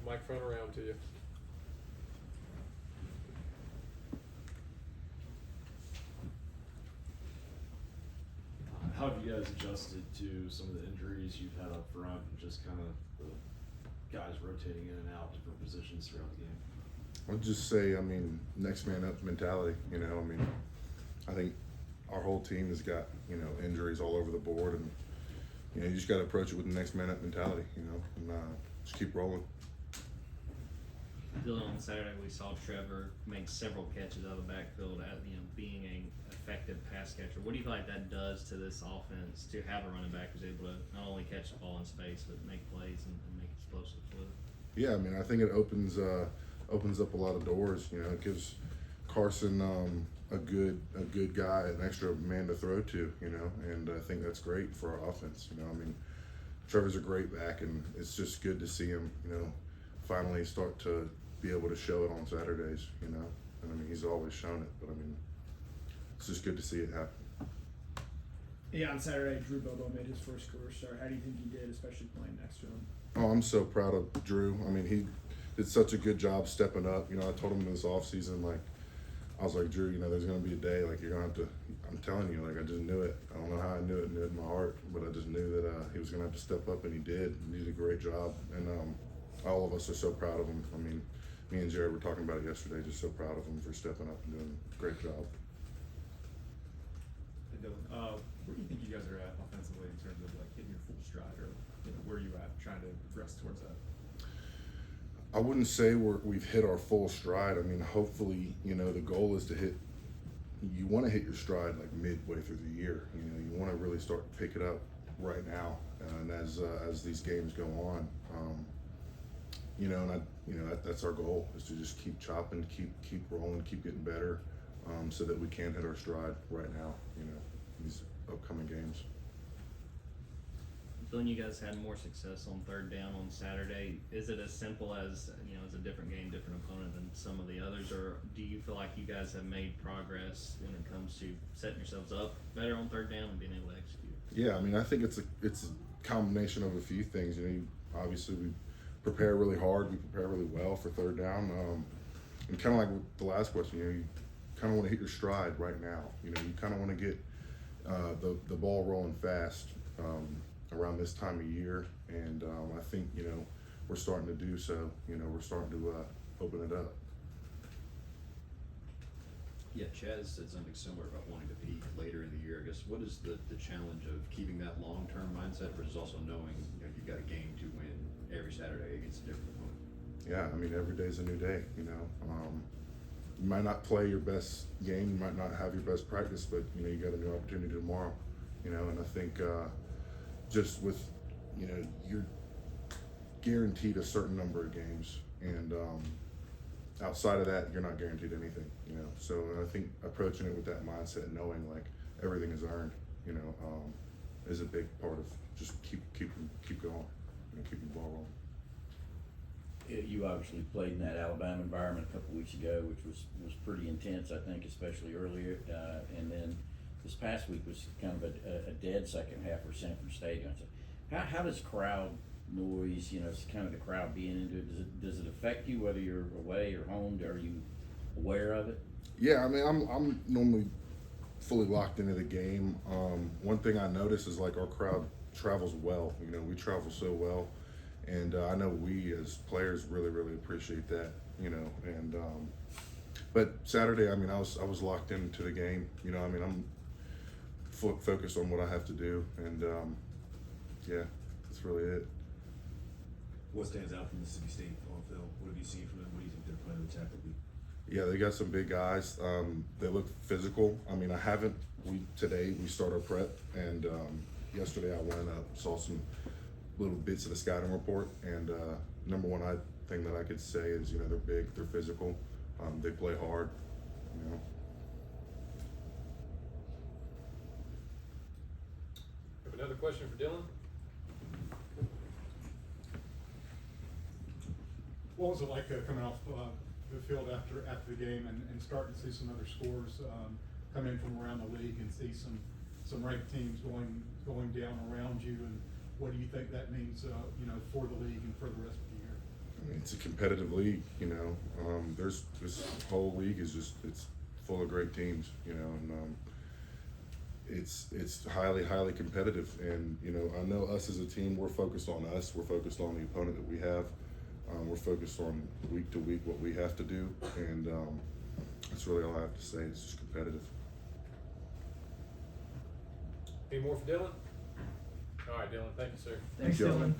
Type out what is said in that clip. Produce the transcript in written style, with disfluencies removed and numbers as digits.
Microphone around to you. How have you guys adjusted to some of the injuries you've had up front and just kind of the guys rotating in and out different positions throughout the game? I'll just say, I mean, next man up mentality. You know, I mean, I think our whole team has got, you know, injuries all over the board, and you know, you just got to approach it with the next man up mentality. You know, and just keep rolling. Dylan, on Saturday we saw Trevor make several catches out of the backfield at, you know, being an effective pass catcher. What do you feel like that does to this offense to have a running back who's able to not only catch the ball in space but make plays and make explosives with it? Yeah, I mean, I think it opens up a lot of doors. You know, it gives Carson a good guy, an extra man to throw to. You know, and I think that's great for our offense. You know, I mean, Trevor's a great back, and it's just good to see him, you know, finally start to be able to show it on Saturdays. You know, and I mean, he's always shown it, but I mean, it's just good to see it happen. Yeah, on Saturday, Drew Bobo made his first career start. How do you think he did, especially playing next to him? Oh, I'm so proud of Drew. I mean, he did such a good job stepping up. You know, I told him this offseason, like, I was like, Drew, you know, there's going to be a day, like, you're going to have to, I'm telling you, like, I just knew it. I don't know how I knew it in my heart, but I just knew that he was going to have to step up, and he did. He did a great job, and all of us are so proud of him. I mean, me and Jared were talking about it yesterday, just so proud of him for stepping up and doing a great job. Hey Dylan, where do you think you guys are at offensively in terms of like hitting your full stride, or you know, where are you at trying to progress towards that? I wouldn't say we've hit our full stride. I mean, hopefully, you know, the goal is to hit. You want to hit your stride like midway through the year. You know, you want to really start to pick it up right now, and as these games go on, you know, and that's our goal, is to just keep chopping, keep rolling, keep getting better, so that we can hit our stride right now. You know, these upcoming games. Dylan, you guys had more success on third down on Saturday. Is it as simple as, you know, it's a different game, different opponent than some of the others, or do you feel like you guys have made progress when it comes to setting yourselves up better on third down and being able to execute? Yeah, I mean, I think it's a combination of a few things. You know, obviously we prepare really hard, we prepare really well for third down, and kind of like with the last question, you know, you kind of want to hit your stride right now. You know, you kind of want to get the ball rolling fast around this time of year, and I think, you know, we're starting to do so. You know, we're starting to open it up. Yeah, Chaz said something similar about wanting to peak later in the year. I guess what is the challenge of keeping that long-term mindset versus also knowing, you know, you've got a game to win every Saturday against a different opponent? Yeah, I mean, every day's a new day. You know, you might not play your best game, you might not have your best practice, but you know, you got a new opportunity tomorrow. You know, and I think just with, you know, you're guaranteed a certain number of games, and outside of that, you're not guaranteed anything. You know, so I think approaching it with that mindset, knowing like everything is earned, you know, is a big part of just keep going, you know, keep the ball rolling. You obviously played in that Alabama environment a couple weeks ago, which was pretty intense, I think, especially earlier. And then this past week was kind of a dead second half for Sanford Stadium. So how does crowd noise, you know, it's kind of the crowd being into it, does it affect you whether you're away or home? Are you aware of it? Yeah, I mean, I'm normally fully locked into the game. One thing I notice is like our crowd travels well. You know, we travel so well. And I know we as players really, really appreciate that, you know. And but Saturday, I mean, I was locked into the game. You know, I mean, I'm focused on what I have to do, and yeah, that's really it. What stands out from Mississippi State on film? What have you seen from them? What do you think they're playing tactically? Yeah, they got some big guys. They look physical. I mean, today we start our prep, and yesterday I went up, saw some little bits of the scouting report, and number one thing that I could say is, you know, they're big, they're physical, they play hard, you know. Have another question for Dylan? What was it like coming off the field after the game and starting to see some other scores come in from around the league and see some ranked teams going down around you, and what do you think that means, you know, for the league and for the rest of the year? I mean, it's a competitive league, you know. There's this whole league is just it's full of great teams, you know, and it's highly competitive. And you know, I know us as a team, we're focused on us. We're focused on the opponent that we have. We're focused on week to week what we have to do, and that's really all I have to say. It's just competitive. Any more for Dylan? All right, Dylan, thank you, sir. Thanks, Thank you. Dylan.